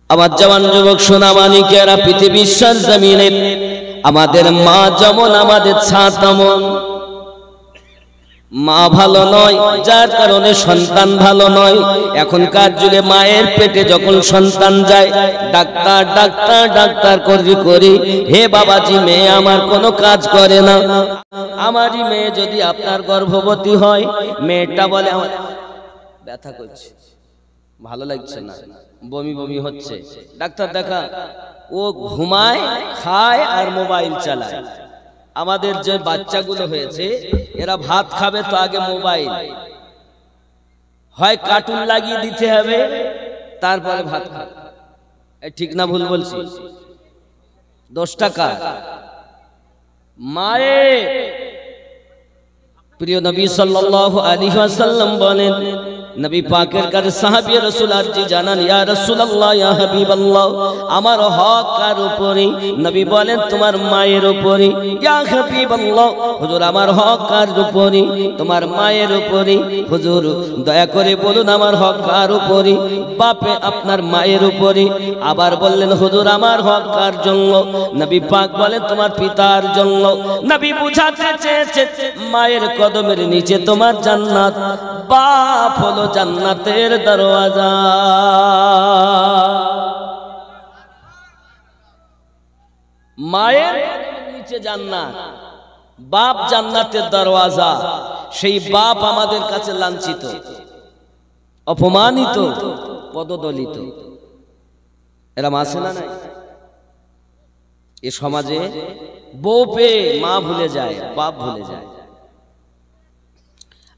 আমার জওয়ান যুবক সোনা মানিকেরা, পৃথিবীর জমিনে আমাদের মা যেমন আমাদের ছায়া তেমন। মা ভালো নয়, যার কারণে সন্তান ভালো নয়। এখনকার যুগে মায়ের পেটে যখন সন্তান যায়, ডাক্তার ডাক্তার ডাক্তার করি, হে বাবাজি মেয়ে আমার কোনো কাজ করে না। আমারই মেয়ে যদি আপনার গর্ভবতী হয়, মেয়েটা বলে আমার ব্যথা করছে, ভালো লাগছে না, বমি বমি হচ্ছে, ডাক্তার দেখা। ও ঘুমায়, খায় আর মোবাইল চালায়। আমাদের যে বাচ্চাগুলো হয়েছে, এরা ভাত খাবে তো আগে মোবাইল, হয় কার্টুন লাগিয়ে দিতে হবে, তারপরে ভাত খাবে। ঠিক না ভুল বলছি? 10 টাকা মায়ের। প্রিয় নবী সাল্লাল্লাহু আলাইহি ওয়াসাল্লাম বলেন, নবী পাকের কাছে সাহাবী রাসূল আরজি জানান, ইয়া রাসূলুল্লাহ, ইয়া হাবিবাল্লাহ, আমার হক কার উপরে? নবী বলেন তোমার মায়ের উপরে। ইয়া হাবিবাল্লাহ, হুজুর আমার হক কার উপরে? তোমার মায়ের উপরে। হুজুর দয়া করে বলুন আমার হক কার উপরে? বাপে আপনার মায়ের উপরে। আবার বললেন হুজুর আমার হক কার জন্য? নবী পাক বলেন তোমার পিতার জন্য। নবী বুঝাতে চেয়েছে মায়ের কদমের নিচে তোমার জান্নাত, বাপ হলো জান্নাতের দরওয়াজা। মায়ের নিচে জান্নাত, বাপ জান্নাতের দরওয়াজা। সেই বাপ আমাদের কাছে লাঞ্ছিত, অপমানিত, পদদলিত। এরা আছে না নাই? এ সমাজে বউ পেয়ে মা ভুলে যায়, বাপ ভুলে যায়।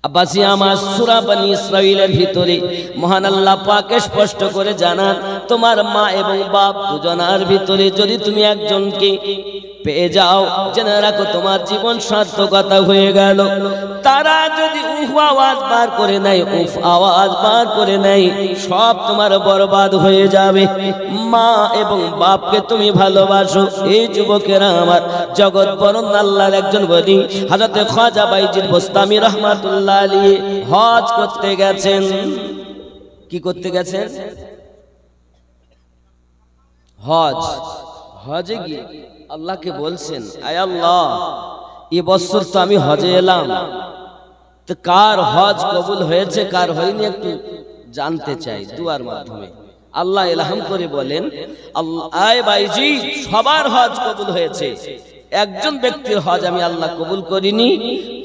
আব্বাসি আমার সূরা বনী ইসরাঈলের ভিতরে মহান আল্লাহ পাক স্পষ্ট করে জানান, তোমার মা এবং বাপ দুজনার ভিতরে যদি তুমি একজনকে পেয়ে যাও, জেনে রাখো তোমার জীবন সার্থকতা হয়ে গেল। তারা যদি উফ আওয়াজ বার করে নেয়, উফ আওয়াজ বার করে নেয়, সব তোমার বরবাদ হয়ে যাবে। মা এবং বাপকে তুমি ভালোবাসো। এই যুবকেরা আমার, জগৎ বরণ আল্লাহর একজন বলি হযরতে খাজা বাইজিদ বোস্তামি রাহমাতুল্লাহ আলাইহি হজ করতে গেছেন। কি করতে গেছেন? হজ। হজে গিয়ে আল্লাহকে বলছেন, আয় আল্লাহ, এই বছর তো আমি হজে এলাম, তো কার হজ কবুল হয়েছে কার হয়নি একটু জানতে চাই দুয়ার মাধ্যমে। আল্লাহ ইলহাম করে বলেন, আয় বাইজি, সবার হজ কবুল হয়েছে, একজন ব্যক্তির হজ আমি আল্লাহ কবুল করিনি,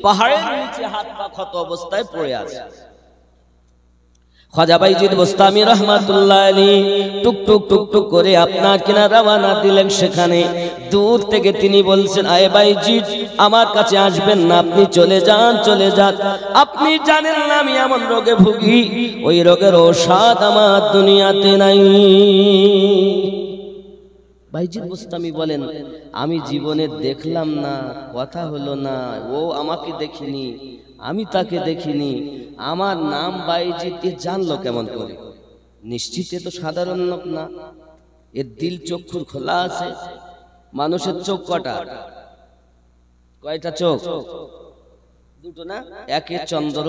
পাহাড়ের নিচে হাত পা ক্ষত অবস্থায় পড়ে আছে। খাজা বাইজিদ বোস্তামি রাহমাতুল্লাহ আলাইহি টুক টুক টুক টুক করে আপনার কিনা রওনা দিলেন। সেখানে দূর থেকে তিনি বলছেন, আয় বাইজিদ, আমার কাছে আসবেন না, আপনি চলে যান, চলে যান। আপনি জানেন না আমি এমন রোগে ভুগি, ওই রোগের ঔষধ আমার দুনিয়াতে নাই। বাইজিদ বোস্তামি বলেন, আমি জীবনে দেখলাম না, কথা হলো না, ও আমাকে দেখিনি, আমি তাকে দেখিনি, আমার নাম বাইজিদ, এ জানলো কেমন করে? নিশ্চিত এ তো সাধারণ লোক না, এর দিল চক্ষুর খোলা আছে। মানুষের চোখ কটা? কয়টা চোখ? দুটো না? একে চন্দ্র,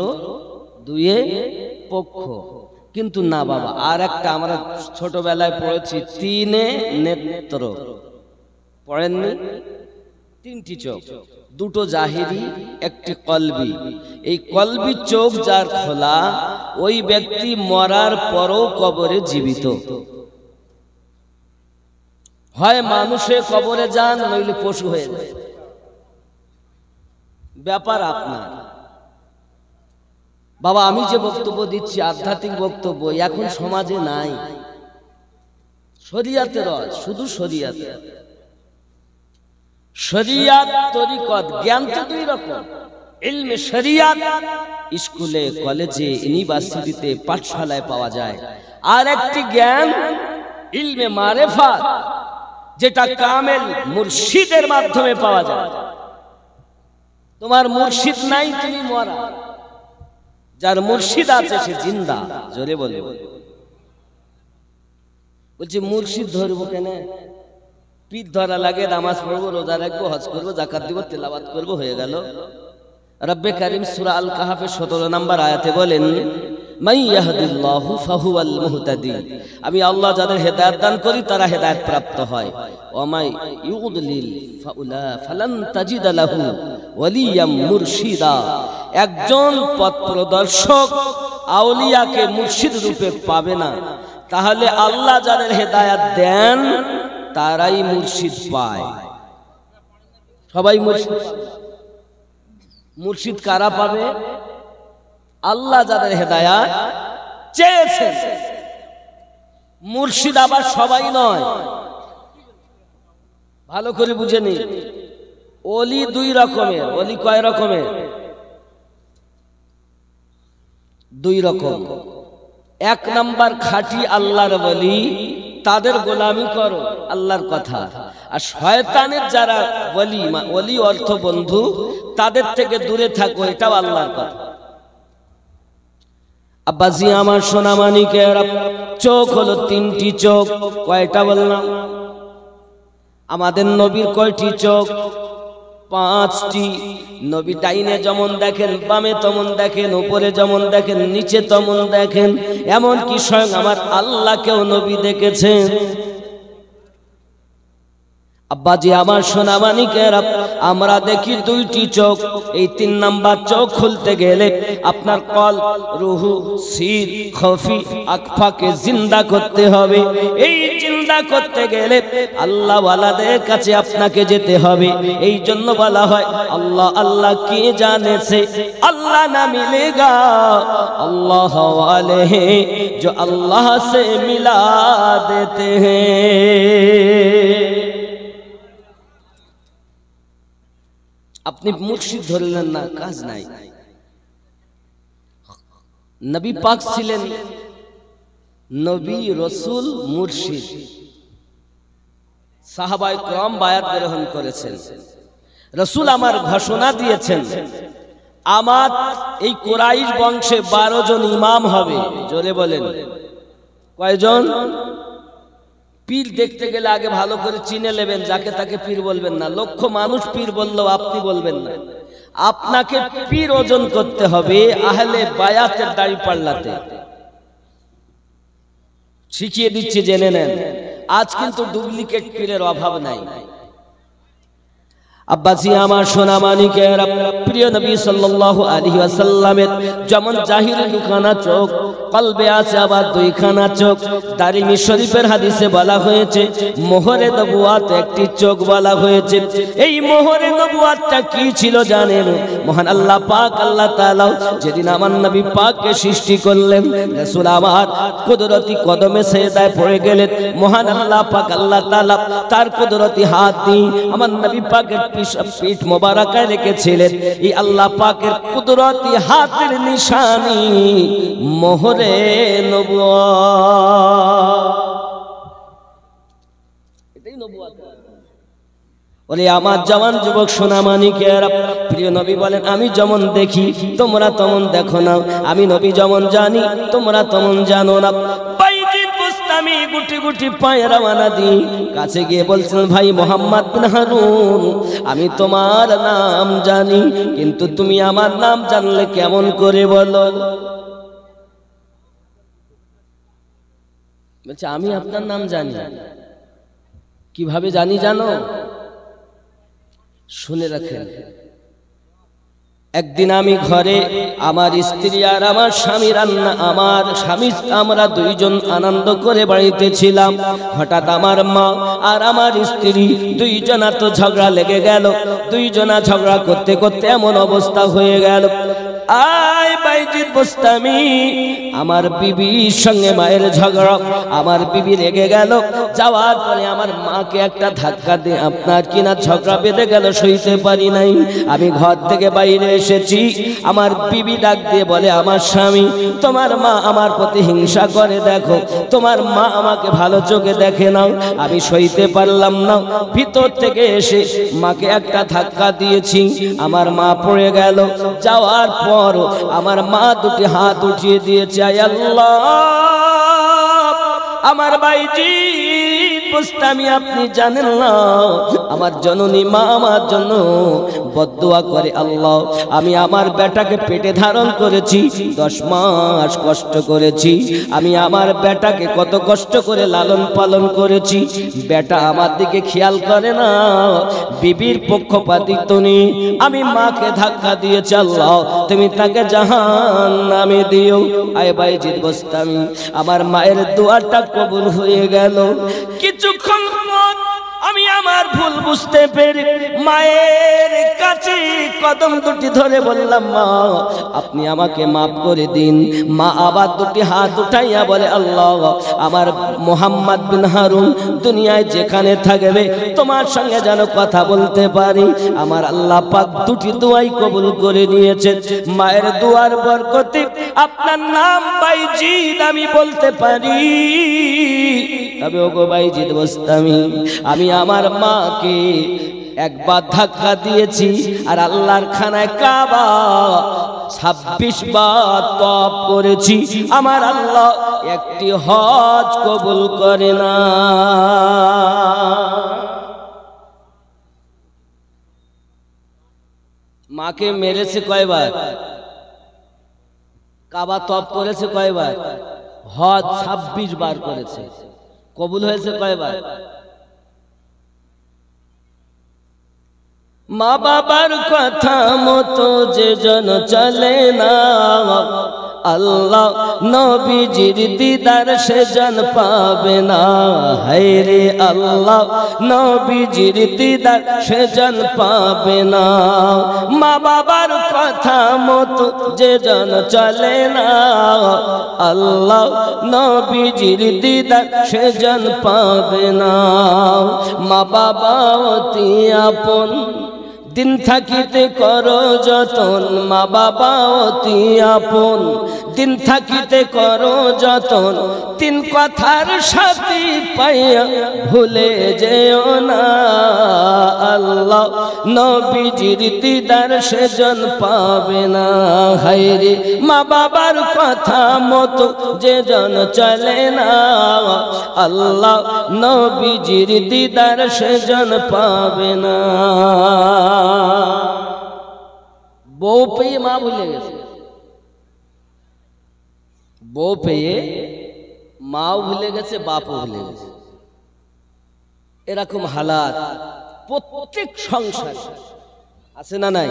দুয়ে পক্ষ। কিন্তু না বাবা, আর একটা আমরা ছোটবেলায় পড়েছি, তিনে নেত্র, পড়েননি? 3টি চোখ, দুটো জাহিরি, একটি কলবি। এই কলবি চোখ যার খোলা, ওই ব্যক্তি মরার পরও কবরে জীবিত। হয় মানুষে কবরে যান, নইলে পশু হয়ে যায়, ব্যাপার আপনার। বাবা আমি যে বক্তব্য দিচ্ছি আধ্যাত্মিক বক্তব্য, এখন সমাজে নাই। শরিয়াতের রস, শুধু শরিয়াতে। শরিয়াত তরিকত, জ্ঞান তো দুই রকম, ইলমে শরিয়াত স্কুলে, কলেজে, ইউনিভার্সিটিতে, পাঠশালায় পাওয়া যায়। আর একটি জ্ঞান ইলমে মারিফাত, যেটা কামেল মুর্শিদের মাধ্যমে পাওয়া যায়। তোমার মুর্শিদ নাই, তুমি মরা। যার মুর্শিদ আছে সে জিন্দা। জোরে বলে বলছি, মুর্শিদ ধরবো কেন? পীর ধরা লাগে, নামাজ পড়বো, রোজা রাখবো, হজ করবো, যাকাত দিব, তেলাওয়াত করবো, হয়ে গেল। রব্বে কারীম সূরা আল কাহাফের 17 নম্বর আয়াতে বলেন, মান ইয়াহদিল্লাহু ফাহুয়াল মুহতাদি, আমি আল্লাহ যাদের হেদায়েত দান করি তারা হেদায়েত প্রাপ্ত হয়। ওয়া মাই ইউদলিল ফালান তাজিদা লাহু ওয়ালিয়াম মুরশিদা, একজন পথ প্রদর্শক আউলিয়াকে মুর্শিদ রূপে পাবে না। তাহলে আল্লাহ যাদের হেদায়েত দেন তারাই মুর্শিদ পায়। সবাই মুর্শিদ। মুর্শিদ কারা পাবে? আল্লাহ যাদের হেদায়েত চেয়েছেন। মুর্শিদ আবার সবাই নয়, ভালো করে বুঝে নিন। ওলি দুই রকমের। ওলি কয় রকমের? দুই রকম। এক নাম্বার খাঁটি আল্লাহর ওলি, তাদের গোলামি করো, আল্লাহর কথা। আর শয়তানের যারা ওলি, ওলি অর্থ বন্ধু, তাদের থেকে দূরে থাকো, এটাও আল্লাহর কথা। আব্বাজি আমার সোনা মানিকের, চোখ হলো তিনটি চোখ। কয়টা বললাম? আমাদের নবীর কয়টি চোখ? পাঁচটি। নবী ডাইনে যেমন দেখেন, বামে তেমন দেখেন, উপরে যেমন দেখেন, নিচে তেমন দেখেন। এমন কি স্বয়ং আমার আল্লাহকেও নবী দেখেছেন। আব্বাজি আমার সোনা মানিকের, আমরা দেখি দুইটি চোখ। এই তিন নাম্বার চোখ খুলতে গেলে আপনার কল, রুহু, সির, খফি, আকফাকে জিন্দা করতে হবে। এই জিন্দা করতে গেলে আল্লাহ ওয়ালাদের কাছে আপনাকে যেতে হবে। এই জন্য বলা হয় আল্লাহ আল্লাহ কে জানেছে আল্লাহ না মিলেগা, আল্লাহ ওয়ালে हैं जो अल्लाह से मिला देते हैं। আপনি মুর্শিদ ধরলেন না, কাজ নাই। নবী পাক ছিলেন নবী, রসুল, মুর্শিদ। সাহাবায়ে কেরাম বায়াত গ্রহণ করেছেন। রসুল আমার ঘোষণা দিয়েছেন, আমার এই কুরাইশ বংশে 12 জন ইমাম হবে। জোরে বলেন কয়জন? পীর দেখতে গেলে আগে ভালো করে চিনে নেবেন, যাকে তাকে পীর বলবেন না। লক্ষ মানুষ পীর বললেও আপনি বলবেন না। আপনাকে পীর ওজন করতে হবে আহলে বায়াতের দাড়ি পাল্লাতে। শিখিয়ে দিচ্ছি, জেনে নেন। আজ কিন্তু ডুপ্লিকেট পীরের অভাব নাই। আব্বাসি আমার সোনা মানিকের, প্রিয় নবী সাল্লাল্লাহু আলাইহি ওয়াসাল্লামের যেমন জাহিরি দুখানা চোখ, কলবে আছে আবার দুইখানা চোখ। দারিমি শরীফের হাদিসে বলা হয়েছে মোহরে নবুয়াত একটি চোখ বলা হয়েছে। এই মোহরে নবুয়াতটা কি ছিল জানেন? মহান আল্লাহ পাক আল্লাহ তাআলা যেদিন আমার নবী পাককে সৃষ্টি করলেন, রাসূল আমার কুদরতি কদমে সেজদায় পড়ে গেলেন। মহান আল্লাহ পাক আল্লাহ তাআলা তার কুদরতি হাত দিয়ে আমার নবী পাকের পিঠ মোবারকায় রেখেছিলেন। এই আল্লাহ পাকের কুদরতি হাতের নিশানি মোহরে নবুয়াত। এটাই নবুয়াত। ওরে আমার জওয়ান যুবক সোনা মানিকের, প্রিয় নবী বলেন আমি যেমন দেখি তোমরা তেমন দেখো না, আমি নবী যেমন জানি তোমরা তেমন জানো না। আমি গুটি গুটি পায়ে রওনা দিই। কাছে গিয়ে বলছেন ভাই মোহাম্মদ বিন হারুন, আমি তোমার নাম জানি, কিন্তু তুমি আমার নাম জানলে কেমন করে বলো? বলছে আমি আপনার নাম জানি। কিভাবে জানি জানো? শুনে রাখেন। একদিন আমি ঘরে, আমার স্ত্রী আর আমার স্বামী আমরা দুইজন আনন্দ করে বাড়িতে ছিলাম। হঠাৎ আমার মা আর আমার স্ত্রী দুইজনা তো ঝগড়া লেগে গেল। দুইজনা ঝগড়া করতে করতে এমন অবস্থা হয়ে গেল, আয় বাইজিদ বুস্তামি, আমার বিবির সঙ্গে মায়ের ঝগড়া। আমার বিবি রেগে গেল। যাওয়ার পরে আমার মাকে একটা ধাক্কা দিয়ে আপনার কিনা ঝগড়া বেঁধে গেল, সইতে পারি নাই। আমি ঘর থেকে বাইরে এসেছি। আমার বিবি ডাক দিয়ে বলে আমার স্বামী, তোমার মা আমার প্রতি হিংসা করে, দেখো তোমার মা আমাকে ভালো চোখে দেখে নাও। আমি সইতে পারলাম না, ভিতর থেকে এসে মাকে একটা ধাক্কা দিয়েছি। আমার মা পড়ে গেল। যাওয়ার পর আমার মা দুটি হাত উঠিয়ে দিয়েছে, আয় আল্লাহ, আমার বাইজিদ বোস্তামি আপনি জানেন না, আমার জননী মা আমার জন্য বদদুয়া করে, আল্লাহ আমি আমার বেটাকে পেটে ধারণ করেছি, 10 মাস কষ্ট করেছি, আমি আমার বেটাকে কত কষ্ট করে লালন পালন করেছি, বেটা আমার দিকে খেয়াল করে না, বিবির পক্ষপাতিত্ব নেই, আমি মাকে ধাক্কা দিয়েছি, আল্লাহ তুমি তাকে জাহান্নামে দিও। আয় বাইজিদ বোস্তামি, আমার মায়ের দোয়াটা কবুল হয়ে গেল। কিছুক্ষণ পর আমি আমার ভুল বুঝতে পেরে মায়ের কাছে কদম দুটি ধরে বললাম, মা আপনি আমাকে মাফ করে দিন। মা আবার দুটি হাত উঠাইয়া বলে, আল্লাহ আমার মোহাম্মদ বিন হারুন দুনিয়ায় যেখানে থাকবে তোমার সঙ্গে যেন কথা বলতে পারি। আমার আল্লাহ পাক দুটি দোয়াই কবুল করে নিয়েছে। মায়ের দোয়ার বরকতে আপনার নাম বাইজিদ আমি বলতে পারি। তবে ওগো বাইজিদ বোস্তামি, আমি আমার মাকে একবার ধাক্কা দিয়েছি, আর আল্লাহর খানায় কাবা 26 বার তওয়াফ করেছি, আমার আল্লাহ একটি হজ কবুল করে না। মাকে মেরেছে কয়বার? কাবা তওয়াফ করেছে কয়বার? হজ 26 বার করেছে। কবুল হয়েছে কয়বার? মা বাবার কথা মতো যে জন চলে না, আল্লাহ নবীজির দিদার সে জন পাবে না। হায়রে আল্লাহ নবীজির দিদার সে জন পাবে না। মা বাবার কথা মতো যে জন চলে না, আল্লাহ নবীজির দিদার সে জন পাবে না। মা বাবা অতি আপন, দিন থাকিতে করো যতন, মা বাবা অতি আপন, দিন থাকিতে করো যতন, 3 কথার সাথী পাইয়া ভুলে যেও না। আল্লাহ নবীজির দিদার সেজন পাবে না। হায়রে মা বাবার কথা মতো যে জন চলে না, আল্লাহ নবীজির দিদার সেজন পাবে না। বউ পেয়ে মা ভুলে গেছে, বউ পেয়ে মাও ভুলে গেছে, বাপও ভুলে গেছে। এরকম হালাত প্রত্যেক সংসার আছে না নাই?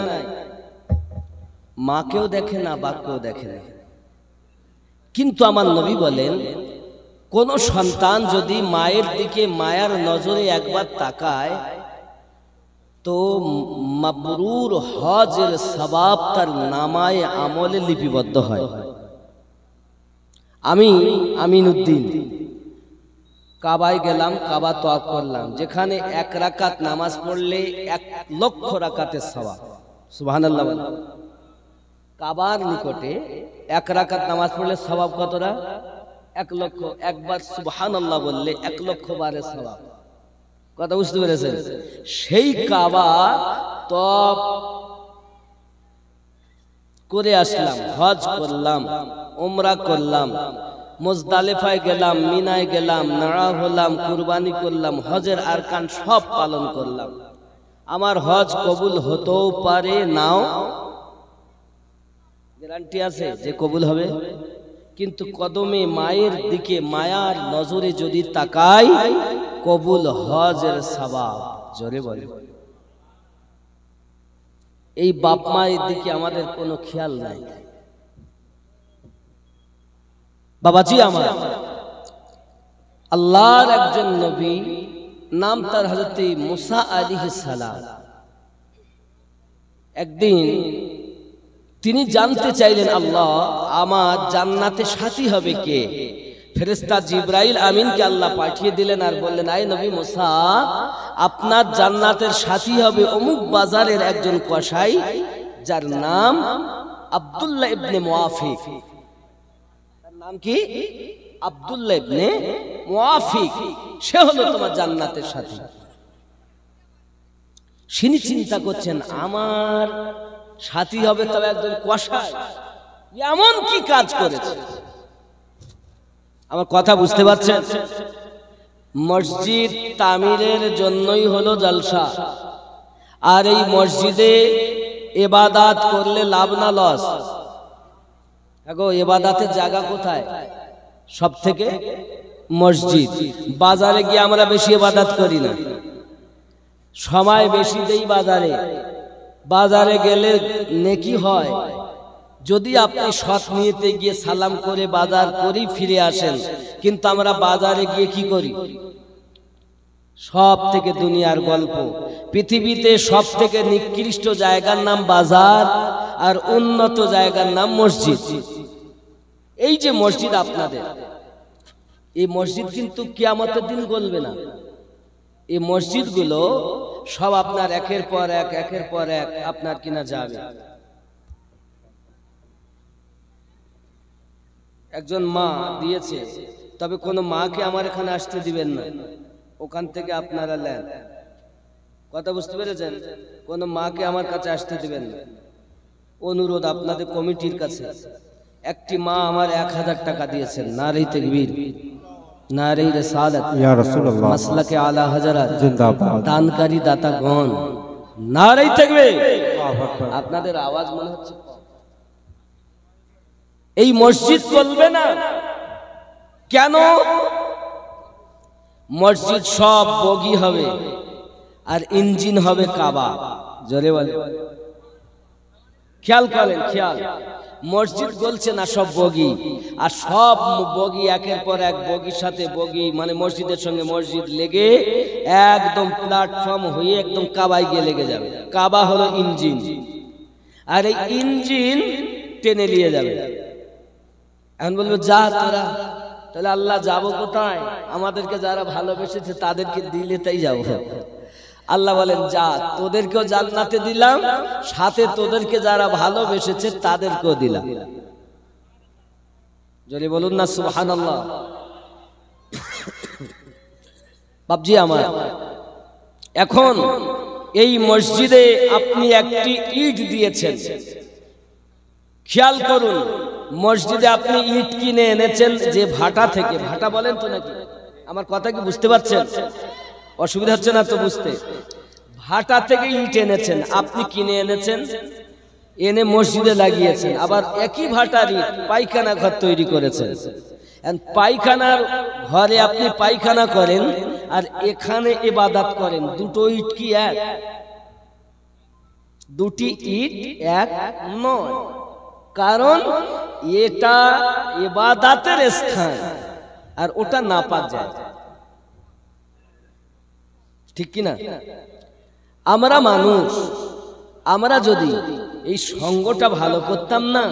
মাকেও দেখে না, বাপকেও দেখে না। কিন্তু আমার নবী বলেন, কোন সন্তান যদি মায়ের দিকে মায়ার নজরে একবার তাকায়, তো মাবরুর হজের সওয়াব তার নামায়ে আমলে লিপিবদ্ধ হয়। আমি আমিনউদ্দিন কাবায় গেলাম, কাবা তওয়াফ করলাম, যেখানে 1 রাকাত নামাজ পড়লে 1 লক্ষ রাকাতের সওয়াব। সুবহানাল্লাহ। কাবার নিকটে 1 রাকাত নামাজ পড়লে সওয়াব কতটা? 1 লক্ষ। একবার সুবহানাল্লাহ বললে 1 লক্ষ বারের সওয়াব। কথা বুঝতে পেরেছেন? সেই কাবা তওয়াফ করে আসলাম, হজ করলাম, উমরা করলাম, মুজদালিফায় গেলাম, মিনায় গেলাম, নাড়া হলাম, কুরবানি করলাম, হজের আরকান সব পালন করলাম। আমার হজ কবুল হতেও পারে, নাও গ্যারান্টি আছে যে কবুল হবে। কিন্তু কদমে মায়ের দিকে মায়ার নজরে যদি তাকাই, কবুল হজের সওয়াব। জোরে বলে। এই বাপ মায়ের দিকে আমাদের কোনো খেয়াল নাই। বাবাজি আমার, আল্লাহর একজন নবী, নাম তার হযরত মুসা আলাইহিস সালাম। একদিন তিনি জানতে চাইলেন, আল্লাহ আমার জান্নাতে সাথী হবে কে? ফেরেশতা জিবরাইল আমিনকে আল্লাহ পাঠিয়ে দিলেন আর বললেন, আয় নবী মুসা, আপনার জান্নাতের সাথী হবে অমুক বাজারের একজন কসাই, যার নাম আব্দুল্লাহ ইবনে মুআফিক। তার নাম কি? আব্দুল্লাহ ইবনে মুআফিক। সে হলো তোমার জান্নাতের সাথী। তিনি চিন্তা করছেন, আমার সাথী হবে তবে একজন কসাই, এমন কি কাজ করেছে? আমার কথা বুঝতে পারছেন? মসজিদ তামিরের জন্যই হলো জলসা। আর এই মসজিদে ইবাদত করলে লাভ না লস? দেখো ইবাদতের জায়গা কোথায়? সব থেকে মসজিদ। বাজারে গিয়ে আমরা বেশি ইবাদত করি না, সময় বেশি দেই বাজারে। বাজারে গেলে নেকি হয় যদি আপনি সৎ নিয়তে গিয়ে সালাম করে বাজার করি ফিরে আসেন। কিন্তু আমরা বাজারে গিয়ে কি করি? সব থেকে দুনিয়ার গল্প, পৃথিবীতে সব থেকে নিকৃষ্ট জায়গার নাম বাজার, আর উন্নত জায়গার নাম মসজিদ। এই যে মসজিদ আপনাদের, এই মসজিদ কিন্তু কিয়ামতের দিন গলবে না। এই মসজিদগুলো সব আপনার একের পর এক একের পর এক আপনার কিনা যাবে। একজন মা দিয়েছে, তবে কোন মাকে আমার এখানে আসতে দিবেন না, ওখান থেকে আপনারা নেন। কথা বুঝতে পেরেছেন? কোন মাকে আমার কাছে আসতে দিবেন না। অনুরোধ আপনাদের কমিটির কাছে। একটি মা আমার 1000 টাকা দিয়েছেন। নারে তাকবীর, নারে রিসালাত, ইয়া রাসূলুল্লাহ, মাসলাকে আলা হযরত জিন্দাবাদ, দানকারী দাতাগণ, নারে তাকবীর। আপনাদের আওয়াজ মনে হচ্ছে এই মসজিদ চলবে না কেন? মসজিদ সব বগি হবে আর ইঞ্জিন হবে কাবা। জোরে বলে, খেয়াল করেন, খেয়াল। মসজিদ বলছে না সব বগি, আর সব বগি একের পর এক বগির সাথে বগি, মানে মসজিদের সঙ্গে মসজিদ লেগে একদম প্ল্যাটফর্ম হয়ে একদম কাবায় গিয়ে লেগে যাবে। কাবা হলো ইঞ্জিন, আর এই ইঞ্জিন টেনে নিয়ে যাবে। এখন বলবো যা তোরা, তাহলে আল্লাহ যাবো কোথায়? আমাদেরকে যারা ভালোবেসেছে তাদেরকে দিলে তাই যাবো। আল্লাহ বলেন যা, তোদেরকেও জান্নাতে দিলাম, সাথে তোদেরকে যারা ভালোবেসেছে তাদেরকেও দিলাম। যদি বলুন না সুবহানাল্লাহ। বাপজি আমার, এখন এই মসজিদে আপনি একটি ইট দিয়েছেন, খেয়াল করুন। মসজিদে আপনি ইট কিনে এনেছেন যে ভাটা থেকে, ভাটা বলেন তো নাকি? আমার কথা কি বুঝতে পারছেন? অসুবিধা হচ্ছে না তো বুঝতে? ভাটা থেকে ইট এনেছেন, আপনি কিনে এনেছেন, এনে মসজিদে লাগিয়েছেন। আবার একই ভাটার ইট পায়খানা ঘর তৈরি করেছেন। পায়খানার ঘরে আপনি পায়খানা করেন আর এখানে ইবাদত করেন, দুটো ইট কি এক? দুটি ইট এক নয়, কারণ এটা ইবাদতের স্থান আর ওটা নাপাক জায়গা। ঠিক কিনা? আমরা মানুষ, আমরা যদি এই সঙ্গটা ভালো করতাম না,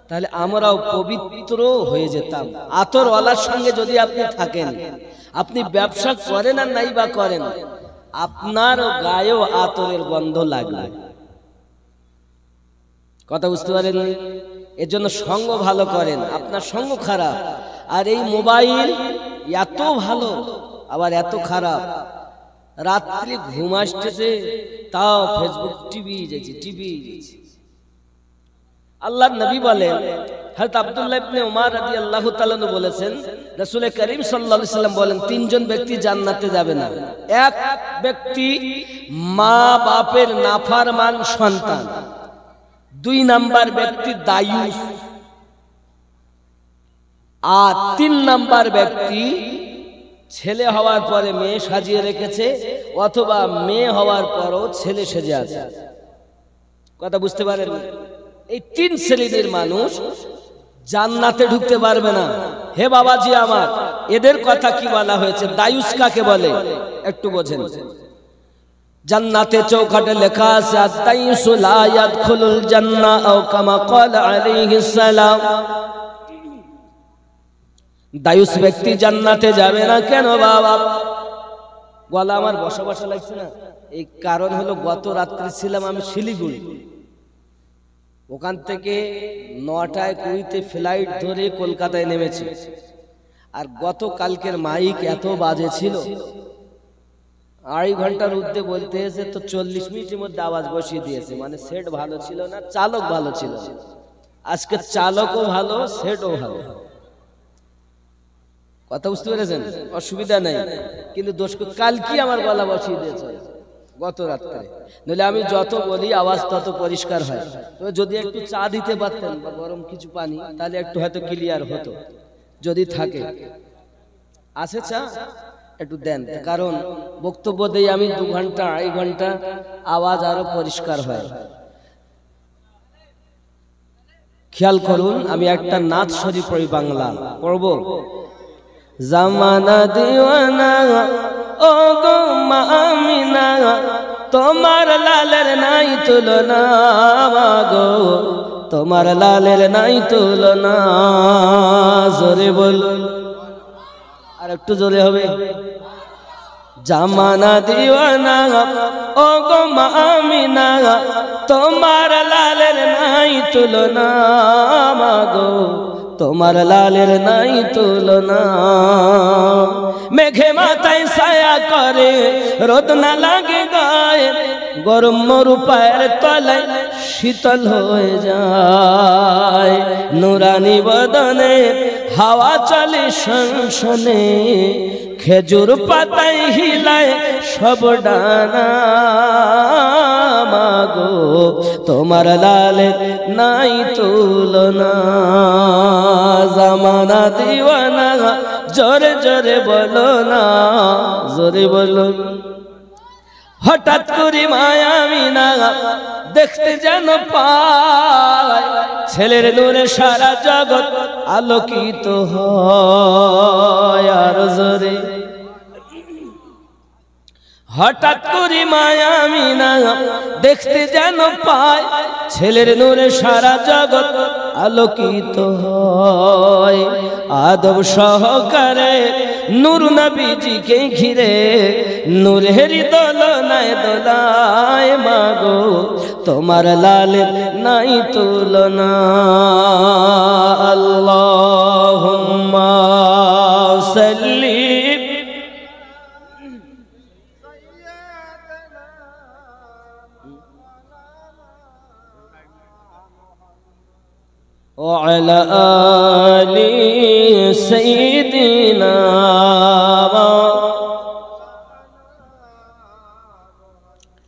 তাহলে আমরাও পবিত্র হয়ে যেতাম। আতরওয়ালার সঙ্গে যদি আপনি থাকেন, আপনি ব্যবসা করেন আর নাই বা করেন, আপনার গায়েও আতরের গন্ধ লাগবে। কথা বুঝতে পারেন? এর জন্য সঙ্গ ভালো করেন। আপনার সঙ্গ খারাপ, আর এই মোবাইল এত ভালো আবার এত খারাপ। রাত্রি ঘুম আসতেছে তাও ফেসবুক, টিভি যাচ্ছে, টিভি যাচ্ছে। আল্লাহর নবী বলেন, হযরত আব্দুল্লাহ ইবনে উমর রাদিয়াল্লাহু তাআলা বলেছেন, রাসূল করিম সাল্লাল্লাহু আলাইহি সাল্লাম বলেন, তিনজন ব্যক্তি জান্নাতে যাবে না। এক ব্যক্তি মা বাপের নাফরমান সন্তান, দুই নাম্বার ব্যক্তি দায়ুস, আর তিন নাম্বার ব্যক্তি ছেলে হওয়ার পরে মেয়ে সাজিয়ে রেখেছে, অথবা মেয়ে হওয়ার পরও ছেলে সেজে আছে। কথা বুঝতে পারেন? এই তিন শ্রেণীর মানুষ জান্নাতে ঢুকতে পারবে না। হে বাবাজি আমার, এদের কথা কি বলা হয়েছে? দায়ুস কাকে বলে একটু বোঝেন। জান্নাতে চৌখাটে লেখা আছে, আদ-দায়ুসু লা ইয়াদখুলুল জান্নাহ আও কামা ক্বালা আলাইহিস সালাম। দায়ুস ব্যক্তি জান্নাতে যাবে না কেন বাবা? গলা আমার বসা বসা লাগছে না, এই কারণ হলো গত রাত্রি ছিলাম আমি শিলিগুড়ি, ওখান থেকে 9টায় কুড়িতে ফ্লাইট ধরে কলকাতায় নেমেছি। আর গত কালকের মাইক এত বাজে ছিল, 2.5 ঘন্টার উদ্দে বলতে এসে তো 40 মিনিটের মধ্যে আওয়াজ বসিয়ে দিয়েছে। মানে সেট ভালো ছিল না, চালক ভালো ছিল। আজকে চালকও ভালো, সেটও ভালো। কথা বুঝতে পেরেছেন? অসুবিধা নেই, কিন্তু দোষ কাল কি আমার গলা বসিয়ে দিয়েছে গত রাত্রে, নইলে আমি যত বলি আওয়াজ তত পরিষ্কার হয়। তো যদি একটু চা দিতে পারতেন বা গরম কিছু পানি, তাহলে একটু হয়তো ক্লিয়ার হতো, যদি থাকে। আছে চা? একটু দেন, কারণ বক্তব্য দেই আমি 2 ঘন্টা 2.5 ঘন্টা, আওয়াজ আরো পরিষ্কার হয়। খেয়াল করুন, আমি একটা নাচ শরীফ পড়ি, বাংলা পড়ব। জামানা দিওয়ানা ও গো মা আমিনা, তোমার লালের নাই তুলনা গো, তোমার লালের নাই তুলনা। জোরে বলুন, আর একটু জোরে হবে। জামানা দিওয়ানা ও গো মা আমিনা, তোমার লালের নাই তুলনা গো, তোমার লালের নাই তুলনা। মেঘে মাথায় ছায়া করে, রোদ না লাগে গায়ে, গরম মরু পায়ের তলায় শীতল হয়ে যায়। নুরানি বদনে হাওয়া চলে শনশনে, খেজুর পাতায় হিলায় সব ডানা মাগো, তোমার লালের নাই তুলনা। জামানা দিওয়ানা, জোরে জোরে বলো না, জোরে বলো। হঠাৎ করে মায়া মিনা দেখতে যেন পায়, ছেলের নূরে সারা জগৎ আলোকিত হয়। আর জোরে। হঠাৎ করে মায়া মিনা দেখতে যেন পায়, ছেলের নূরে সারা জগৎ আলোকিত হয়। আদব সহকারে নূর নবীজিকে ঘিরে, নূরের দোলনায় দোলায় মাগো, তোমার লালের নাই তুলনা। আল্লাহুম্মা সাল্লি وعلى آل سيدنا।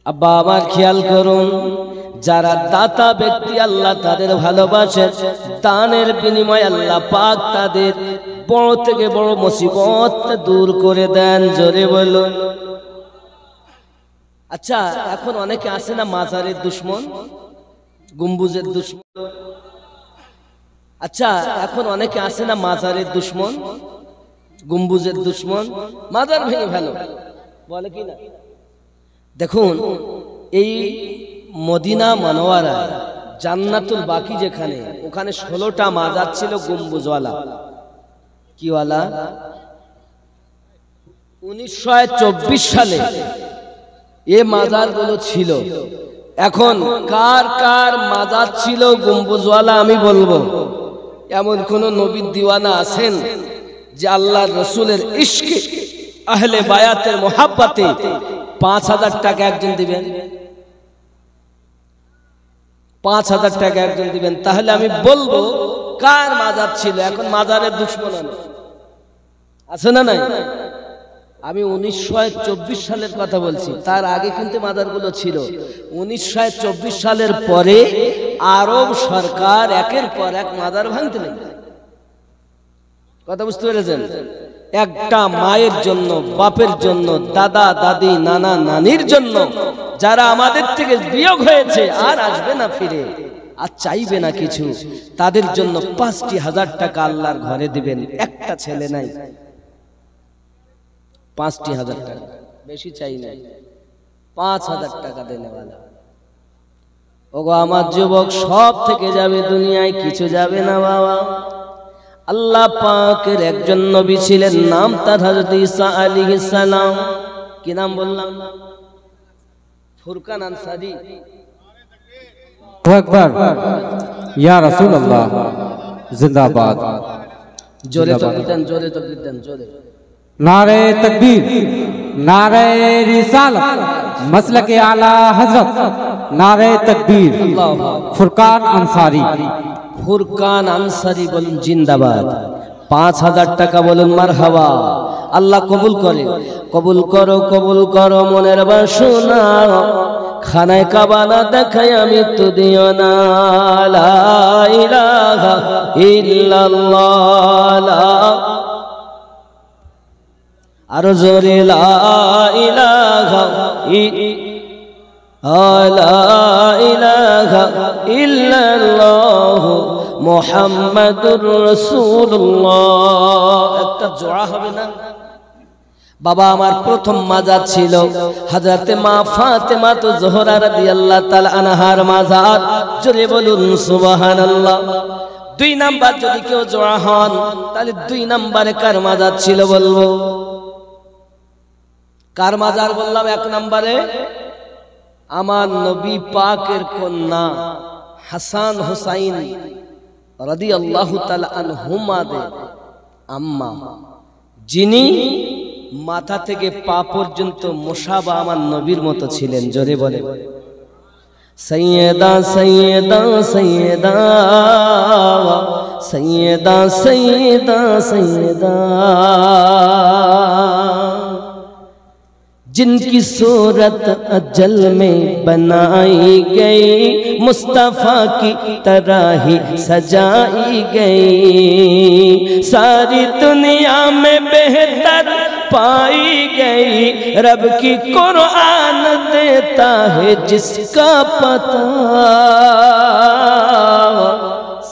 আব্বা আমার খেয়াল করুন, যারা দাতা ব্যক্তি আল্লাহ তাদের ভালোবাসেন, দানের বিনিময়ে আল্লাহ পাক তাদের বড় থেকে বড় মুসিবত দূর করে দেন। জোরে বলুন। আচ্ছা, এখন অনেকে আছে না মাজারের দুশমন, গম্বুজের দুশমন। আচ্ছা, এখন অনেকে আছে না মাজারের দুশমন, গম্বুজের দুশমন, মাজার ভেঙে ফেলো বলে কি না? দেখুন, এই মদিনা মনোয়ারা জান্নাতুল বাকি যেখানে, ওখানে 16টা মাজার ছিল গম্বুজওয়ালা। কিওয়ালা? 1924 সালে এ মাজারগুলো ছিল। এখন কার কার মাজার ছিল গম্বুজওয়ালা আমি বলবো। এমন কোন নবীর দিওয়ানা আছেন যে আল্লাহর রাসূলের ইশকে, আহলে বায়াতের মোহাব্বতে 5000 টাকা একজন দিবেন? 5000 টাকা একজন দিবেন, তাহলে আমি বলবো কার মাজার ছিল। এখন মাজারের দুশমন আছে না নাই? আমি 1924 সালের কথা বলছি, তার আগে কিন্তু মাজারগুলো ছিল। 1924 সালের পরে আরব সরকার একের পর এক মাজার ভাঙতে লাগলো। কথা বুঝতে পেরেছেন? একটা মায়ের জন্য, বাপের জন্য, দাদা দাদি, নানা নানির জন্য, যারা আমাদের থেকে বিয়োগ হয়েছে, আর আসবে না ফিরে, আর চাইবে না কিছু, তাদের জন্য 5000 টাকা আল্লাহর ঘরে দিবেন। একটা ছেলে নাই, 5000 টাকা, বেশি চাই না, 5000 টাকা দেনেওয়ালা। ওগো আমার যুবক, সব থেকে যাবে দুনিয়ায়, কিছু যাবে না বাবা। আল্লাহ পাকের একজন নবী ছিলেন, নাম তার হযরত ঈসা আলাইহিস সালাম। কি নাম বললাম? ফুরকান আনসারী। আকবার, ইয়া রাসূলুল্লাহ জিন্দাবাদ। জোরে তাকবীর দেন, জোরে তাকবীর দেন, জোরে। नारे तकबीर, नारे रिसालत, मसलके आला हजरत, नारे तकबीर। फुरकान अंसारी। ফুরকান আনসারী বলুন জিন্দাবাদ। 5,000 টাকা বলুন মারহাবা। আল্লাহ কবুল করে, কবুল করো মনের বাসনা, খানায় কাবা না দেখাই আমি তো দিও না। লা ইলাহা ইল্লাল্লাহ, আর জোরে লা ইলাহা ইল্লাল্লাহ মুহাম্মাদুর রাসূলুল্লাহ। একটা জোড়া হবে না? বাবা আমার প্রথম মাজার ছিল হযরতে মা ফাতেমা তো জোহরা রাদিয়াল্লাহু তাআলা আনহার মাজার। জোরে বলুন সুবহানাল্লাহ। 2 নাম্বার যদি কেউ জোড়া হন তাহলে 2 নম্বরে কার মাজার ছিল বলবো? কার মাজার বললাম? 1 নম্বরে আমার নবী পাকের কন্যা হাসান হুসাইন রাদিয়াল্লাহু তাআলা আনহুমাদের আম্মা, যিনি মাথা থেকে পা পর্যন্ত মুসাবা আমার নবীর মতো ছিলেন। জোরে বলে সৈয়দা সৈয়দা সৈয়দা সৈয়দা সৈয়দা সৈয়দা, जिनकी सूरत अजल में बनाई गई, मुस्तफा की तरह ही सजाई गई, सारी दुनिया में बेहतर पाई गई, रब की कुरान देता है जिसका पता।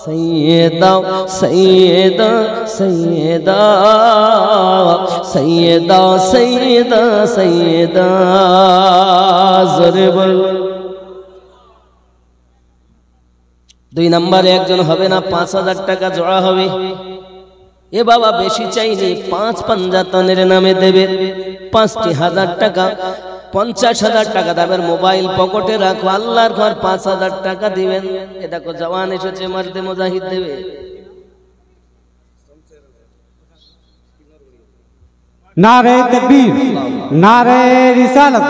सैयदा सैयदा सैयदा सैयदा सैयदा सैयदा, জোরে বল। 2 নম্বরে একজন হবে না, 5,000 টাকা জোড়া হবে। এ বাবা বেশি চাইনি, 5 পাঞ্জাতনের নামে দেবে 5,000 টাকা, 50,000 টাকা দামের মোবাইল পকেটে রাখো, আল্লাহর ঘর 5,000 টাকা দিবেন। এটা কো জওয়ান এসেছে মারতে মুজাহিদ দেবে। नारे तकबीर, नारे रिसालत,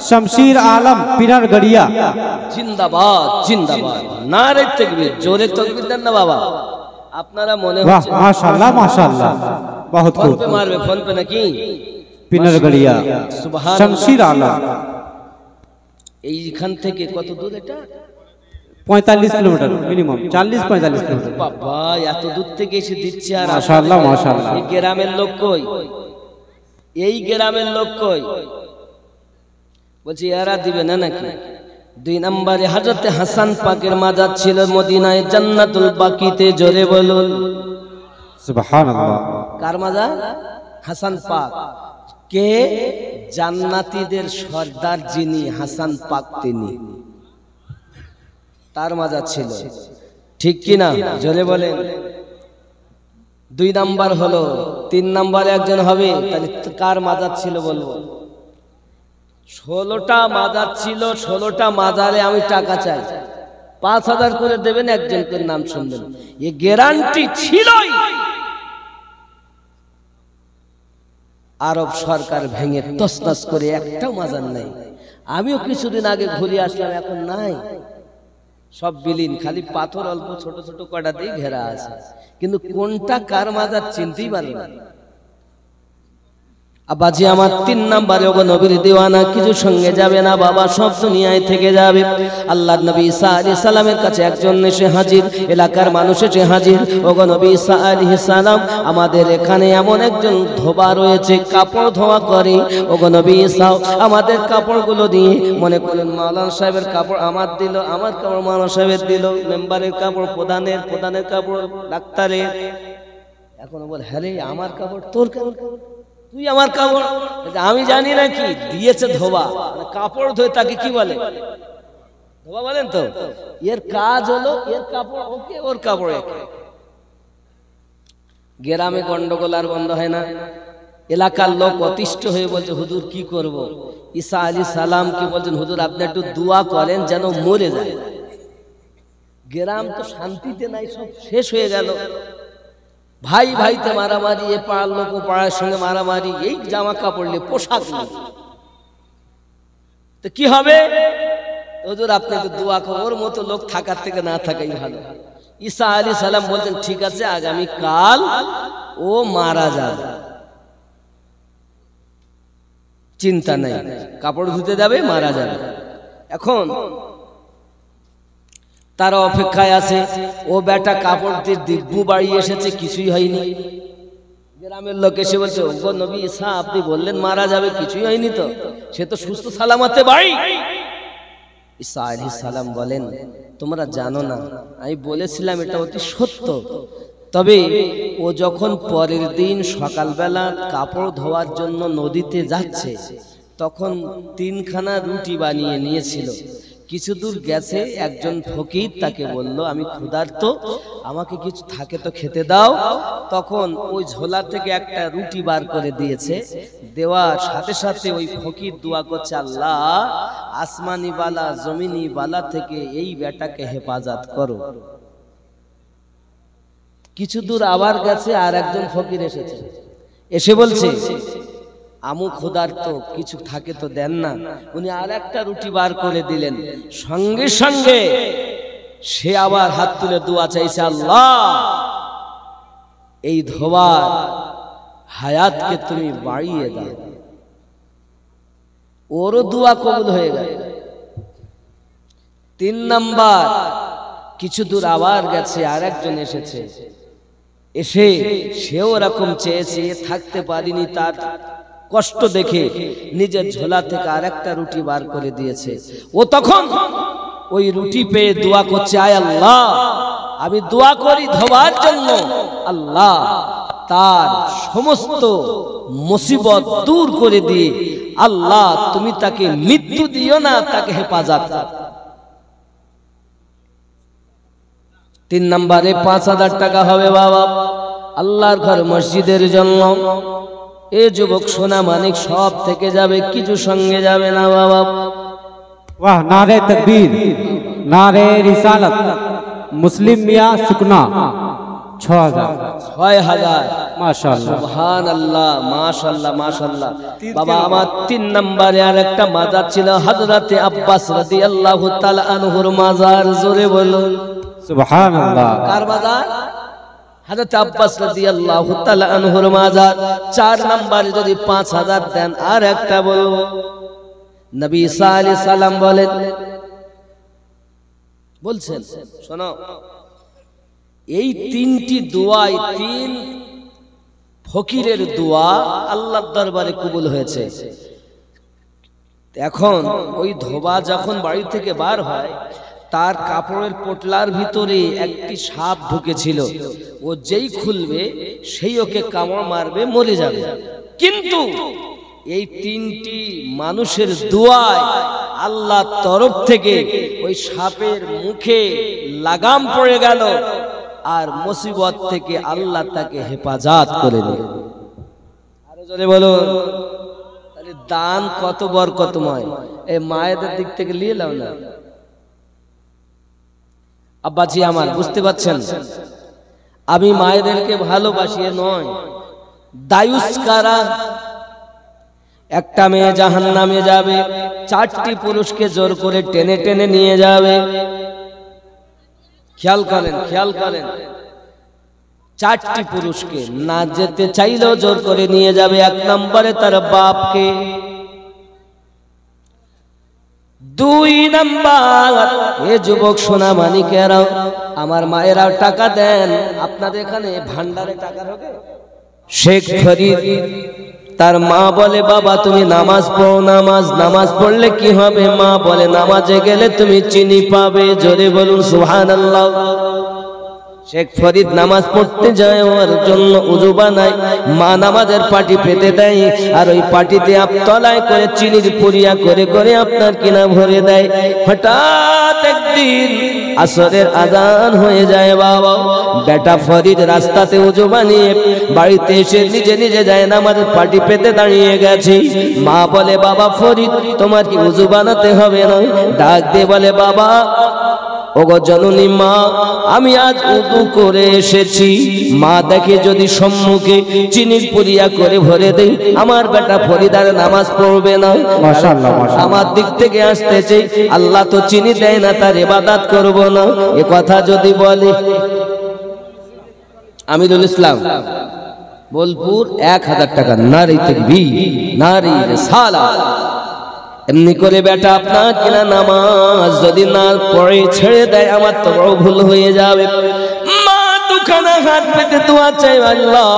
शमशीर आलम पिनरगढ़िया जिंदाबाद जिंदाबाद, नारे तकबीर। जोरे तकबीर দেন না বাবা। আপনারা মনে वाह হচ্ছে माशाल्लाह माशाल्लाह, बहुत ফোন खूब। पे মারবে, ফোন पे নাকি? पिनरगढ़िया সুবহানাল্লাহ। शमशीर आलम। এইখান থেকে কত দূর এটা? 45 किलोमीटर मिनिमम, 40-45 किलोमीटर। বাবা এত দূর থেকে এসে দিচ্ছে। আর মাশাআল্লাহ মাশাআল্লাহ। এই গ্রামের লোক কই? এই গ্রামের লোক কই? বলছি এরা দিবে না নাকি? 2 নম্বরে হযরতে হাসান পাকের মাজার ছিল মদিনায় জান্নাতুল বাকিতে। জোরে বলুন সুবহানাল্লাহ। কার মাজার? হাসান পাক। কে? জান্নাতীদের সর্দার যিনি হাসান পাক, তিনি, তার মাজার ছিল। ঠিক কি না? জোরে বলেন। 2 নাম্বার হলো। 3 নম্বরে একজন হবে, তাহলে কার মাজার ছিল বলবো? 16টা মাজার ছিল। 16টা মাজারে আমি টাকা চাই, 5,000 করে দেবেন, একজন করে নাম শুনবেন। এই গ্যারান্টি ছিলই। আরব সরকার ভেঙে তছনছ করে একটাও মাজার নাই। আমিও কিছুদিন আগে ঘুরে আসলাম, এখন নাই, সব বিলীন, খালি পাথর অল্প ছোট ছোট কটা দিয়ে ঘেরা আছে, কিন্তু কোনটা কার মাজার চিনতেই পারবে না। আব্বাজি আমার 3 নম্বরে ওগো নবীর দিওয়ানা, কিছু সঙ্গে যাবে না বাবা, সব দুনিয়ায় থেকে যাবে। আল্লাহর নবী ঈসা আলাইহিস সালামের কাছে একজন এসে হাজির, এলাকার মানুষ এসে হাজির। ওগো নবী ঈসা আলাইহিস সালাম, আমাদের এখানে এমন একজন ধোবা রয়েছে, কাপড় ধোয়া করে। ওগো নবী ঈসা, আমাদের কাপড়গুলো দিয়ে, মনে করেন মাওলানা সাহেবের কাপড় আমার দিল, আমার কাপড় মাওলানা সাহেবের দিল, মেম্বারের কাপড় প্রধানের, প্রধানের কাপড় ডাক্তারের। এখন বল, হ্যাঁ রে আমার কাপড় তোর কাপড়, তুই আমার কাপড়। আমি জানি না কি দিয়েছে ধোবা, কাপড় ধোয় তাকে কি বলে? ধোবা বলেন তো। এর কাজ হলো এর কাপড় ওকে, ওর কাপড় একে। গ্রামে গন্ডগোল আর বন্ধ হয় না। এলাকার লোক অতিষ্ঠ হয়ে বলছে, হুজুর কি করব? ঈসা আলাইহিস সালাম কি বলছেন, হুজুর আপনি একটু দোয়া করেন যেন মরে যায়। গ্রাম তো শান্তিতে নাই, সব শেষ হয়ে গেল। ভাই ভাইতে মারামারি, এ পাড়ার লোক ও পাড়ার সঙ্গে মারামারি, এই জামা কাপড় নিয়ে, পোশাক নিয়ে। তো কি হবে? হুজুর আপনি তো দোয়া করুন, ওর মতো লোক থাকার থেকে না থাকাই ভালো। ঈসা আলাইহিস সালাম বলছেন, ঠিক আছে আগামী কাল ও মারা যাবে, চিন্তা নেই, কাপড় ধুতে যাবে, মারা যাবে। এখন তারা অপেক্ষায় আছে, ও বেটা কাপড় দিয়ে দিব্যু বাড়ি এসেছে, কিছুই হয়নি। গ্রামের লোক এসে বলছে, ও নবী ঈসা আপনি বললেন মারা যাবে, কিছুই হয়নি তো, সে তো সুস্থ সালামতে বাড়ি। ঈসা আলাইহিস সালাম বলেন, তোমরা জানো না, আমি বলেছিলাম এটা অতি সত্য, তবে ও যখন পরের দিন সকালবেলা কাপড় ধোয়ার জন্য নদীতে যাচ্ছে, তখন 3খানা রুটি বানিয়ে নিয়েছিল। কিছু দূর গেছে, একজন ফকির তাকে বলল, আমি ক্ষুধার্ত, আমাকে কিছু থাকে তো খেতে দাও। তখন ওই ঝোলা থেকে একটা রুটি বার করে দিয়েছে, দেওয়ার সাথে সাথে ওই ফকির দোয়া করছে, আল্লাহ আসমানি বালা জমিনি বালা থেকে এই বেটাকে হেফাজত করো। কিছু দূর আবার গেছে, আর একজন ফকির এসেছে, এসে বলছে, আমু ক্ষুধার্ত, কিছু থাকে তো দেন না। উনি আর একটা রুটি বার করে দিলেন, সঙ্গে সঙ্গে সে আবার হাত তুলে দোয়া চাইছে, আল্লাহ এই ধোয়ার হায়াতকে তুমি বাড়িয়ে দাও। ওরও দোয়া কবুল হয়ে গেল। 3 নাম্বার, কিছু দূর আবার গেছে, আর একজন এসেছে, এসে সেও এরকম চেয়েছে, থাকতে পারিনি, তার কষ্ট দেখে নিজের ঝোলা থেকে আর একটা রুটি বার করে দিয়েছে। ও তখন ওই রুটি পেয়ে দোয়া করছে, আয় আল্লাহ আমি দোয়া করি ধোয়ার জন্য, আল্লাহ তার সমস্ত মুসিবত দূর করে দিয়ে, আল্লাহ তুমি তাকে মৃত্যু দিও না, তাকে হেফাজত। 3 নম্বরে 5000 টাকা হবে বাবা, আল্লাহর ঘর মসজিদের জন্য। এ যুবক সোনা মানিক সব থেকে যাবে, কিছু সঙ্গে যাবে না বাবা। वाह, नारे तकबीर, नारे रिसालत, मुस्लिम मियां सुकना 6000 माशाअल्लाह, সুবহানাল্লাহ, মাশাআল্লাহ মাশাআল্লাহ। বাবা আমার 3 নম্বরে আর একটা মাজার ছিল, হযরতে আব্বাস রাদিয়াল্লাহু তাআলা আনহুর মাজার। জোরে বলুন सुबहानअल्लाह। কার মাজার? হযরত আব্বাস রাদিয়াল্লাহু তাআলা আনহুর মাজার। 4 নম্বরে যদি 5000 দেন, আর একটা বলবো, নবী ঈসা আলাইহিস সালাম বলছেন, শোনো, এই 3টি দোয়াই 3 ফকিরের দোয়া আল্লাহর দরবারে কবুল হয়েছে। এখন ওই ধোবা যখন বাড়ি থেকে বার হয়, তার কাপড়ের পোটলার ভিতরে একটি সাপ ঢুকেছিল, ও যেই খুলবে সেই ওকে কামড় মারবে, মরে যাবে। কিন্তু এই 3টি মানুষের দোয়ায় আল্লাহর তরফ থেকে ওই সাপের মুখে লাগাম পড়ে গেল, আর মুসিবত থেকে আল্লাহ তাকে হেফাজত করে দিল। আরো জোরে বলো, তাহলে দান কত বরকতময়। এই মায়েদের দিক থেকে নিয়ে নাও না আব্বাজি আমার, বুঝতে পারছেন? আমি মায়েদেরকে ভালোবাসি নয়, দায়ুস কারা। একটা মেয়ে জাহান্নামে যাবে, 4টি পুরুষকে জোর করে টেনে টেনে নিয়ে যাবে। খেয়াল করেন, খেয়াল করেন, 4টি পুরুষকে না যেতে চাইলেও জোর করে নিয়ে যাবে। 1 নম্বরে তার বাপকে, 2 নাম্বার, এ যুবক সোনা মানিকেরাও, আমার মায়েরাও টাকা দেন, আপনাদের এখানে ভান্ডারে টাকা হবে। শেখ ফরিদ, তার মা বলে, বাবা তুমি নামাজ পড়ো, নামাজ পড়লে কি হবে? মা বলে, নামাজে গেলে তুমি চিনি পাবে। জোরে বলুন সুবহানাল্লাহ। শেখ ফরিদ নামাজ পড়তে যায়, ওর জন্য উযু বানায়, মা নামাজের পাটি পেতে দেয়, আর ওই পাটিতে তলায় করে চিনির পুরিয়া করে করে আপনার কিনা ভরে দেয়। হঠাৎ একদিন আসরের আজান হয়ে যায়, বাবা বেটা ফরিদ রাস্তাতে উযু বানিয়ে বাড়িতে এসে নিজে নিজে যায় নামাজের পাটি পেতে দাঁড়িয়ে গেছে। মা বলে, বাবা ফরিদ তোমার কি উযু বানাতে হবে না? ডাক দিয়ে বলে, বাবা ওগো জননী মা, আমি আজ উযু করে এসেছি। মা দেখে যদি সম্মুখে চিনির পুরিয়া করে ভরে দেই, আমার বেটা ফরিদার নামাজ পড়বে না। মাশাআল্লাহ, মাশাআল্লাহ। আমার দিক থেকে আসতেছে, আল্লাহ তো চিনি দেয় না, তার ইবাদত করব না, এ কথা যদি বলে। আমিরুল ইসলাম বোলপুর 1000 টাকা। নারী তাকবীর, নারী রিসালাত। এমনি করে বেটা আপনার কিনা নামাজ যদি না পড়ে ছেড়ে দেয় আমার তো বড় ভুল হয়ে যাবে। মা দুখানা হাত পেতে দোয়া চাই, আল্লাহ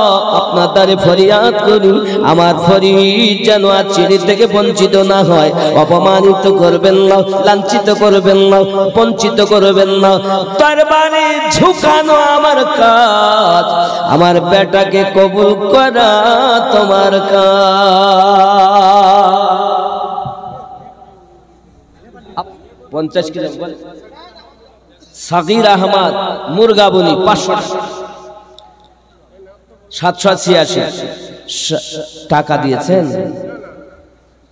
আপনার দ্বারে ফরিয়াদ করি আমার ফরিদ যেন আর চিনি থেকে বঞ্চিত না হয়। অপমানিত করবেন না, লাঞ্ছিত করবেন না, বঞ্চিত করবেন না। দরবারে ঝুঁকানো আমার কাজ, আমার বেটাকে কবুল করা তোমার কাজ। 50 কিলো বল। সাগির আহমদ মুরগাবনি 500 786 টাকা দিয়েছেন,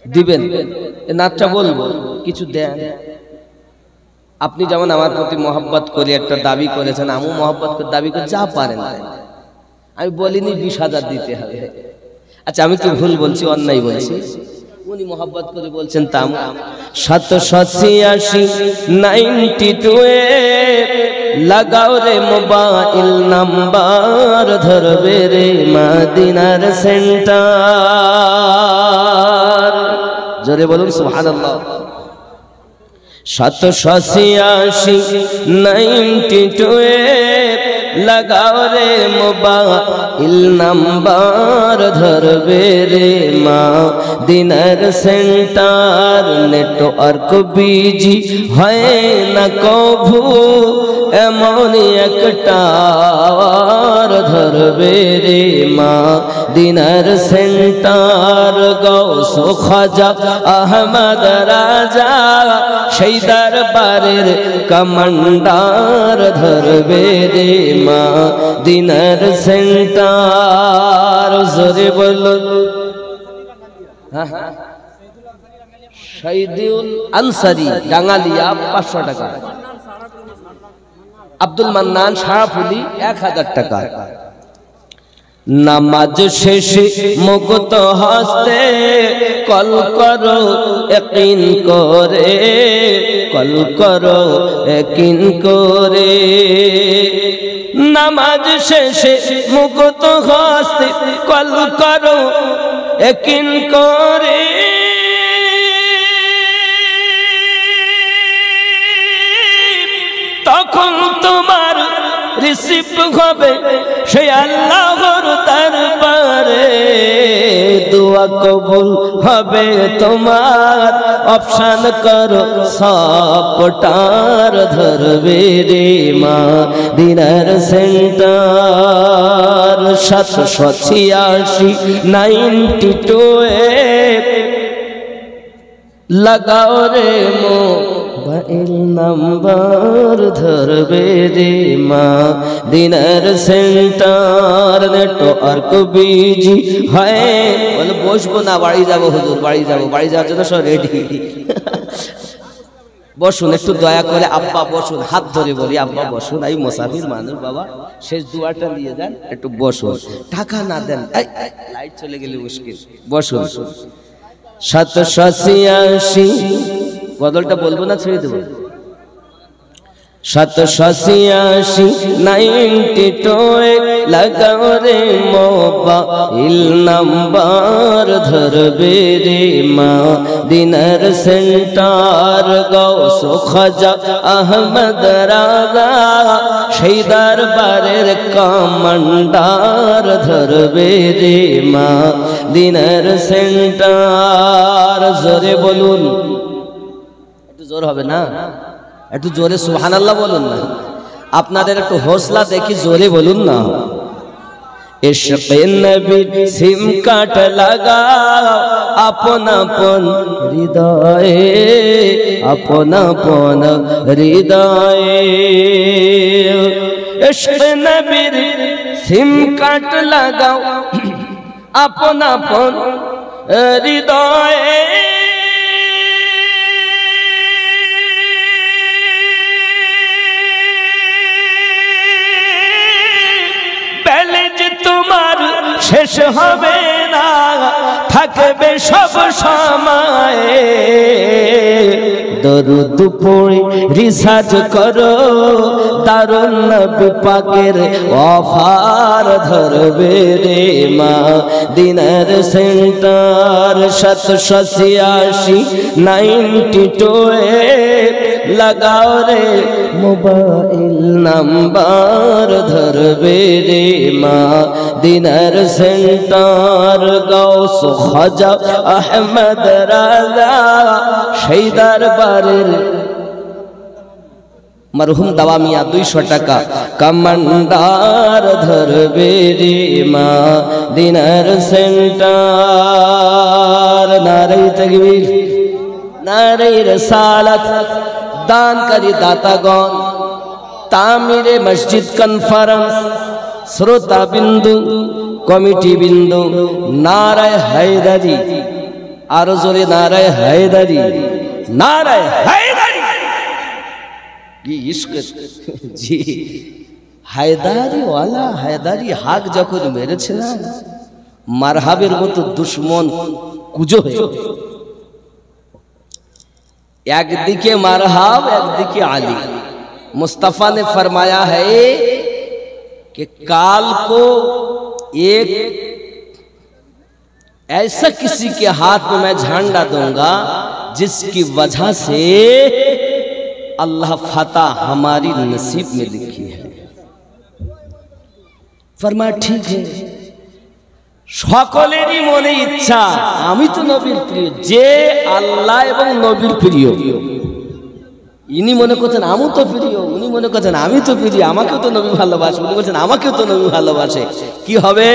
দিবেন। এ নাটটা বলবো কিছু দেন। আপনি যেমন আমার প্রতি মহব্বত করে একটা দাবি করেছেন, আমিও মহব্বত করে দাবি করে যা পারেন। আমি বলিনি 20,000 দিতে হবে। আচ্ছা আমি কি ভুল বলছি, অন্যায় বলছি? উনি মহব্বত করে বলছেন তাম 786 92 লাগাও রে মোবাইল নাম্বার, ধরবে রে মদিনার সেন্টার। জোরে বলুন সুবহানাল্লাহ। 786 92 লাগাও রে মোবাইল নাম্বার, ধরবে রে মদিনার সেন্টার। নেটওয়ার্ক বিজি হয় না কভু, এমন একটা ধরবে রে মদিনার সেন্টার। গৌস খাজা আহমদ রাজা সেই দরবারের কমান্ডার, ধরবে রে মদিনার সেন্টার। জোরে বলুন। শহীদুল আনসারী ডাঙ্গালিয়া 500 টাকা। আব্দুল মান্নান সারাফুলি 1000 টাকা। নামাজ শেষে মুক্ত হস্তে কল করো ইয়াকিন করে, কল করো ইয়াকিন করে। নামাজ শেষে মুক্ত হস্তে কল করো ইয়াকিন করে। তখন তোমার রিসিভ হবে সেই আল্লাহর দরবারে, দোয়া কবুল হবে তোমার। অপশন করো সবটার, ধরবে রে মদিনার সেন্টার। 786 92 লাগাও রে মোবাইল নাম্বার, ধরবে রে মদিনার সেন্টার। নেটওয়ার্ক বিজি হয় বলে বসবো না, বাড়ি যাবো হুজুর, বাড়ি যাবো। বাড়ি যাওয়ার জন্য সব রেডি। বসুন একটু দয়া করে, আব্বা বসুন, হাত ধরে বলি আব্বা বসুন। এই মুসাফির মানুষ বাবা, শেষ দুয়াটা নিয়ে যান, একটু বসুন। টাকা না দেন লাইট চলে গেলে মুশকিল। বসুন। 786 বদলটা বলবো না ছেড়ে দেবো। 786 92 লাগাও রে মোবাইল নাম্বার, ধরবে রে মদিনার সেন্টার। গৌস খাজা আহমদ রাজা সেই দরবারের কমান্ডার, ধরবে রে মদিনার সেন্টার। জোরে বলুন। একটু জোর হবে না? একটু জোরে সুবহানাল্লাহ বলুন না। আপনাদের একটু হৌসলা দেখি, জোরে বলুন না। ইশকে নবী সিম কাট লাগা আপন আপন হৃদয়ে, আপন আপন হৃদয়ে। ইশকে নবীর সিম কাট লাগাও আপন আপন হৃদয়ে। তোমার শেষ হবে না, থাকবে সব সময়। দরুদ পড়ে রিসার্চ করো, দারুন নবী পাকের অফার ধরবে রে মা। দিনের সেন্টার 786 92 লাগাও রে মোবাইল নাম্বার ধরবে রে মা। দিনের সেন্টার গাউস খাজা আহমদ রাজা সেই দরবারের মরহুম দাওয়া মিয়া 200 টাকা কমান্ডার ধরবে রে মা। দিনের সেন্টার নারে তাকবীর নারে রিসালাত দানকারী দাতাগণ, তামিরে মসজিদ কনফারেন্স, শ্রোতা বিন্দু, কমিটি বিন্দু, নারায়ে হায়দারি, আরো জোরে নারায়ে হায়দারি, নারায়ে হায়দারি। কি ইশক জি, হায়দারি ওয়ালা হায়দারি হাক যখন মেরেছিলেন, মারহাবের মতো দুশ্মন কুজো হয়ে, একদিকে मरहब একদিকে आली। मुस्तफ़ा ने फरमाया है कि काल को एक ऐसा किसी के हाथ में मैं झंडा दूंगा जिसकी वजह से अल्लाह फतह हमारी नसीब में लिखी है। फरमाया ठीक है, সকলেরই মনে ইচ্ছা আমি তো নবীর প্রিয়, যে আল্লাহ এবং নবীর প্রিয়, ইনি মনে করছেন আমি তো প্রিয়, উনি মনে করছেন আমি তো প্রিয়, আমাকেও তো নবী ভালোবাসে, উনি বলছেন আমাকেও তো নবী ভালোবাসে। কি হবে?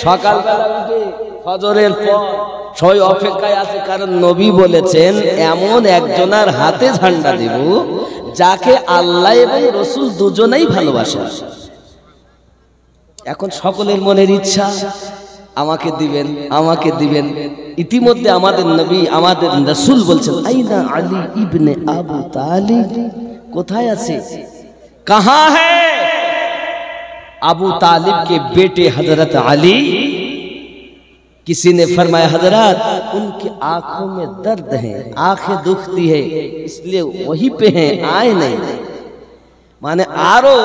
সকালবেলা উঠে ফজরের পর সবাই অপেক্ষায় আছে, কারণ নবী বলেছেন এমন একজনের হাতে ঝান্ডা দেব যাকে আল্লাহ এবং রসুল দুজনেই ভালোবাসে। এখন সকলের মনের ইচ্ছা আমাকে দিবেন, আমাকে দিবেন। ইতিমধ্যে আমাদের নবী আমাদের রাসূল বলছেন আইনা আলী ইবনে আবু তালিব, কোথায় আছে? कहां है अबू तालिब के बेटे हजरत अली? किसी ने फरमाया हजरत उनकी आंखों में दर्द है, आंखें दुखती है, इसलिए वहीं पे हैं, आए नहीं। माने आरो